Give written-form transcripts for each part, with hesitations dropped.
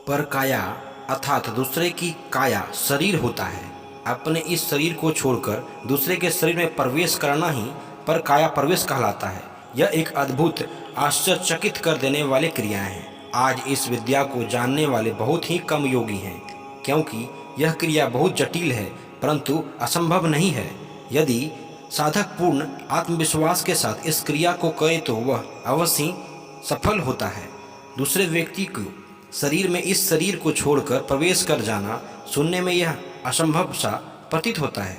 पर काया अर्थात दूसरे की काया शरीर होता है। अपने इस शरीर को छोड़कर दूसरे के शरीर में प्रवेश करना ही पर काया प्रवेश कहलाता है। यह एक अद्भुत आश्चर्यचकित कर देने वाली क्रियाएं हैं। आज इस विद्या को जानने वाले बहुत ही कम योगी हैं, क्योंकि यह क्रिया बहुत जटिल है, परंतु असंभव नहीं है। यदि साधक पूर्ण आत्मविश्वास के साथ इस क्रिया को करे तो वह अवश्य ही सफल होता है। दूसरे व्यक्ति को शरीर में इस शरीर को छोड़कर प्रवेश कर जाना सुनने में यह असंभव सा प्रतीत होता है।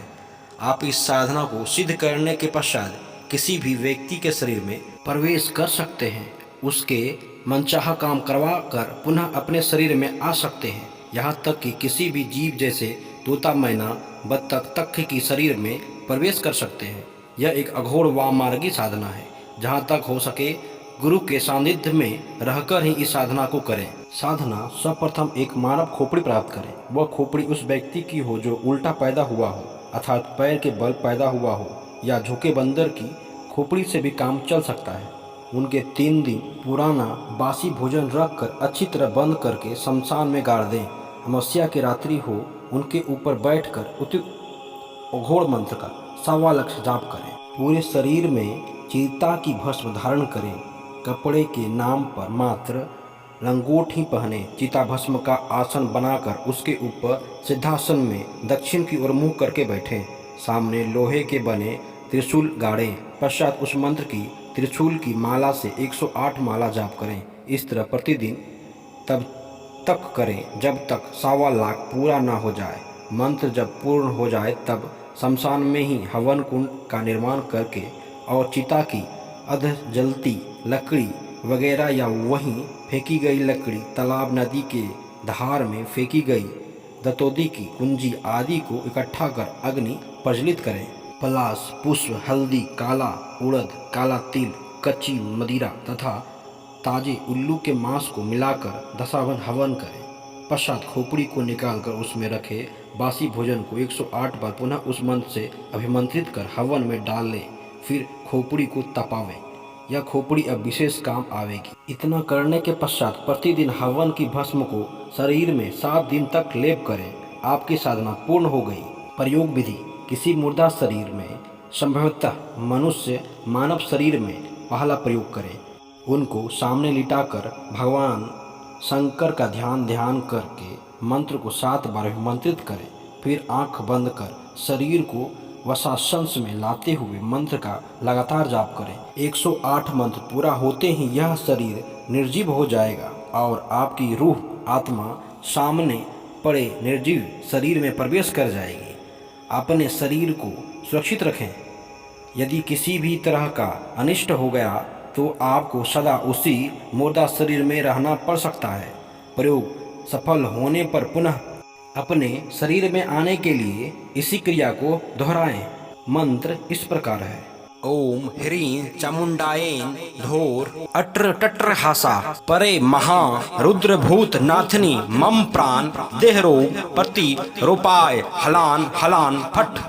आप इस साधना को सिद्ध करने के पश्चात किसी भी व्यक्ति के शरीर में प्रवेश कर सकते हैं, उसके मनचाहा काम करवा कर पुनः अपने शरीर में आ सकते हैं। यहाँ तक कि किसी भी जीव जैसे तोता, मैना, बत्तख तक की शरीर में प्रवेश कर सकते हैं। यह एक अघोर वामार्गी साधना है। जहाँ तक हो सके गुरु के सानिध्य में रहकर ही इस साधना को करें। साधना सर्वप्रथम एक मानव खोपड़ी प्राप्त करें। वह खोपड़ी उस व्यक्ति की हो जो उल्टा पैदा हुआ हो, अर्थात पैर के बल पैदा हुआ हो, या झुके बंदर की खोपड़ी से भी काम चल सकता है। उनके 3 दिन पुराना बासी भोजन रख कर अच्छी तरह बंद करके शमशान में गाड़ दें। अमावस्या की रात्रि हो, उनके ऊपर बैठकर अघोर मंत्र का 1.25 लाख जाप करें। पूरे शरीर में चिता की भस्म धारण करें। कपड़े के नाम पर मात्र लंगोट ही पहने। चिता भस्म का आसन बनाकर उसके ऊपर सिद्धासन में दक्षिण की ओर मुँह करके बैठें। सामने लोहे के बने त्रिशूल गाड़ें। पश्चात उस मंत्र की त्रिशूल की माला से 108 माला जाप करें। इस तरह प्रतिदिन तब तक करें जब तक 1.25 लाख पूरा ना हो जाए। मंत्र जब पूर्ण हो जाए तब शमशान में ही हवन कुंड का निर्माण करके और चिता की अध जलती लकड़ी वगैरह या वहीं फेंकी गई लकड़ी, तालाब, नदी के धार में फेंकी गई दतोदी की कुंजी आदि को इकट्ठा कर अग्नि प्रज्वलित करें। पलाश, पुष्प, हल्दी, काला उड़द, काला तिल, कच्ची मदिरा तथा ताजे उल्लू के मांस को मिलाकर दशावन हवन करें। पश्चात खोपड़ी को निकालकर उसमें रखे बासी भोजन को 108 बार पुनः उस मंत्र से अभिमंत्रित कर हवन में डाल लें। फिर खोपड़ी को तपावें। यह खोपड़ी अब विशेष काम आवेगी। इतना करने के पश्चात प्रतिदिन हवन की भस्म को शरीर में 7 दिन तक लेप करें। आपकी साधना पूर्ण हो गई। प्रयोग विधि: किसी मुर्दा शरीर में, संभवतः मनुष्य मानव शरीर में पहला प्रयोग करें। उनको सामने लिटाकर भगवान शंकर का ध्यान करके मंत्र को 7 बार अभिमंत्रित करें। फिर आंख बंद कर शरीर को वशासन में लाते हुए मंत्र का लगातार जाप करें। 108 मंत्र पूरा होते ही यह शरीर निर्जीव हो जाएगा और आपकी रूह आत्मा सामने पड़े निर्जीव शरीर में प्रवेश कर जाएगी। अपने शरीर को सुरक्षित रखें। यदि किसी भी तरह का अनिष्ट हो गया तो आपको सदा उसी मुर्दा शरीर में रहना पड़ सकता है। प्रयोग सफल होने पर पुनः अपने शरीर में आने के लिए इसी क्रिया को दोहराएं। मंत्र इस प्रकार है: ओम ह्रीं चामुंडायेन धोर अट्र टट्र हासा परे महा रुद्र भूत नाथनी मम प्राण देह रोग प्रति रोपाय हलान हलान फट।